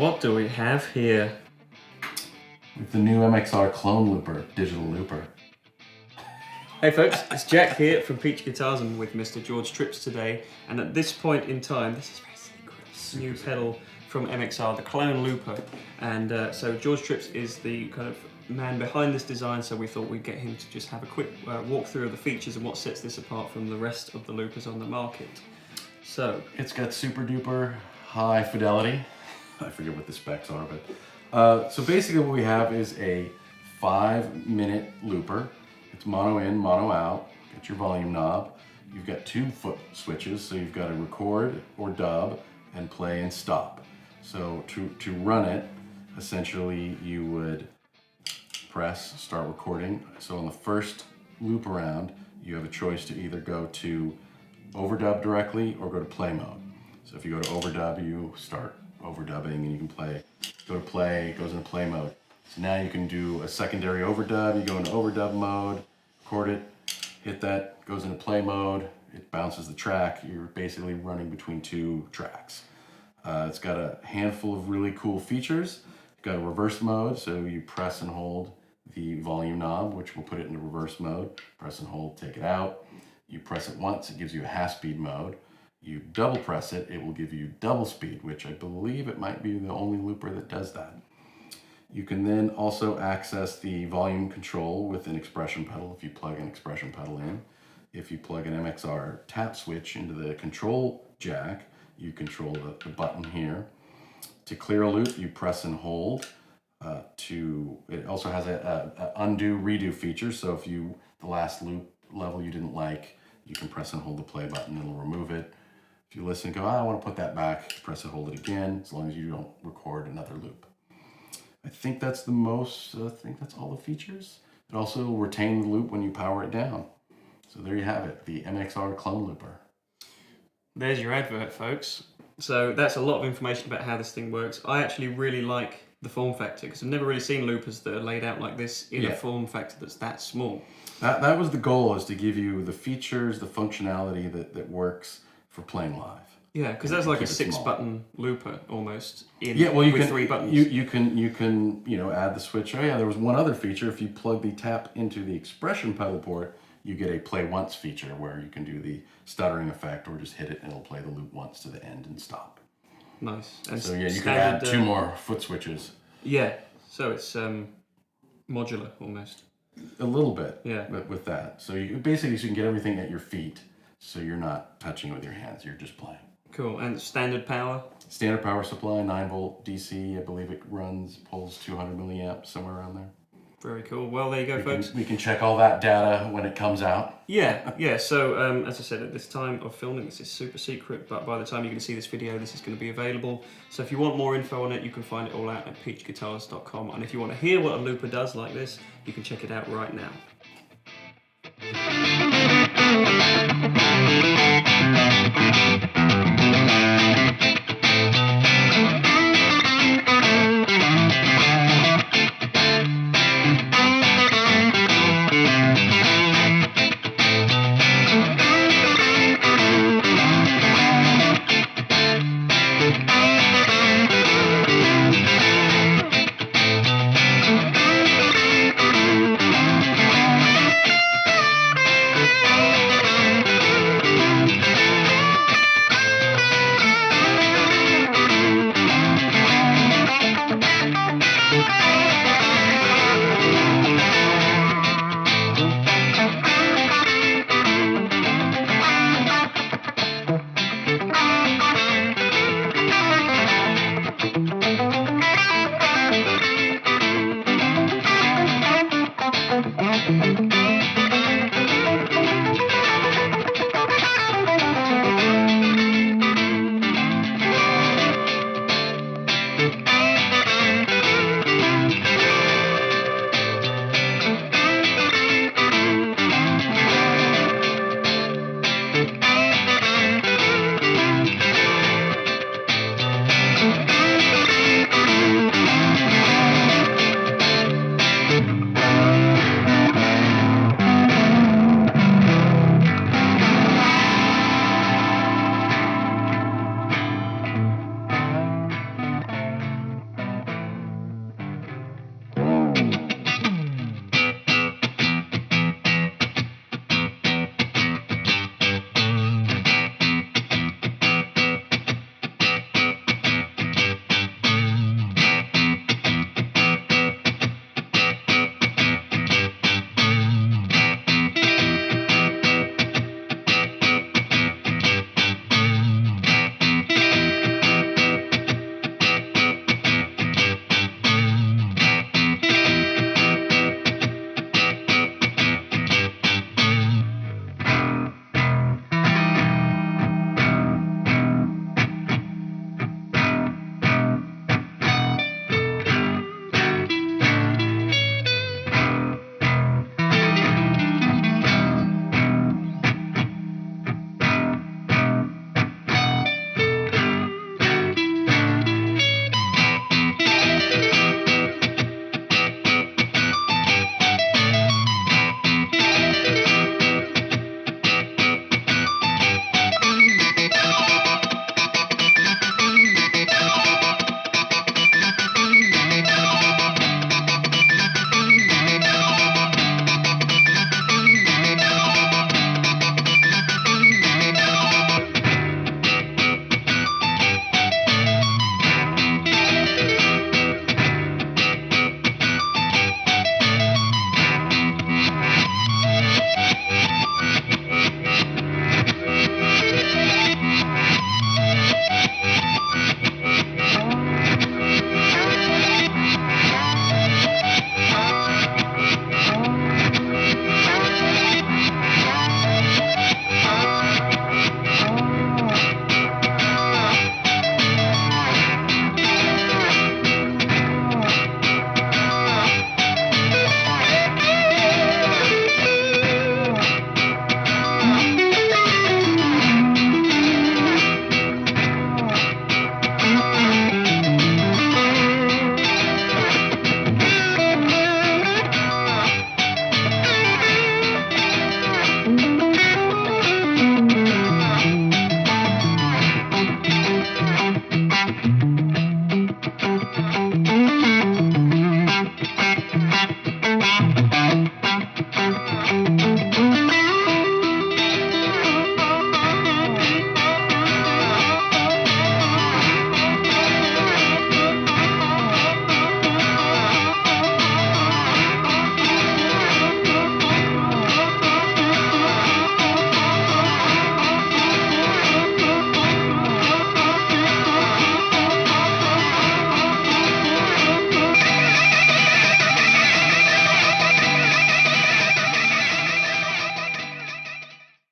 What do we have here? With the new MXR Clone Looper, digital looper. Hey folks, it's Jack here from Peach Guitars and with Mr. George Trips today. And at this point in time, this is very secret, new pedal from MXR, the Clone Looper. And so George Trips is the kind of man behind this design, so we thought we'd get him to just have a quick walkthrough of the features and what sets this apart from the rest of the loopers on the market. So it's got super duper high fidelity. I forget what the specs are, but so basically what we have is a 5-minute looper. It's mono in, mono out. Got your volume knob. You've got 2 foot switches, so you've got to record or dub and play and stop. So to run it, essentially you would press start recording. So on the first loop around, you have a choice to either go to overdub directly or go to play mode. So if you go to overdub, you start overdubbing and you can play. Go to play, it goes into play mode. So now you can do a secondary overdub. You go into overdub mode, record it, hit that, goes into play mode, it bounces the track. You're basically running between 2 tracks. It's got a handful of really cool features. You've got a reverse mode, so you press and hold the volume knob, which will put it into reverse mode. Press and hold, take it out. You press it once, it gives you a half speed mode. You double press it, it will give you double speed, which I believe it might be the only looper that does that. You can then also access the volume control with an expression pedal if you plug an expression pedal in. If you plug an MXR tap switch into the control jack, you control the button here. To clear a loop, you press and hold. It also has a undo redo feature, so if the last loop level you didn't like, you can press and hold the play button, it'll remove it. If you listen and go, I want to put that back, press and hold it again, as long as you don't record another loop. I think that's all the features. It also retains the loop when you power it down. So there you have it, the MXR Clone Looper. there's your advert, folks. So that's a lot of information about how this thing works. I actually really like the form factor because I've never really seen loopers that are laid out like this in a form factor that's that small. That was the goal, is to give you the features, the functionality that works for playing live. Yeah, because that's like a 6-button looper almost with 3 buttons. You can add the switch. Oh yeah, there was one other feature. If you plug the tap into the expression pedal port, you get a play once feature where you can do the stuttering effect or just hit it and it'll play the loop once to the end and stop. Nice. And so yeah, you can add 2 more foot switches. Yeah, so it's modular almost. A little bit. Yeah. With that, so you can get everything at your feet, so you're not touching it with your hands. You're just playing. Cool. And standard power? Standard power supply, 9-volt DC. I believe it pulls 200 milliamps, somewhere around there. Very cool. Well, there you go, folks. We can check all that data when it comes out. Yeah. So, as I said, at this time of filming, this is super secret, but by the time you're going to see this video, this is going to be available. So if you want more info on it, you can find it all out at peachguitars.com. And if you want to hear what a looper does like this, you can check it out right now.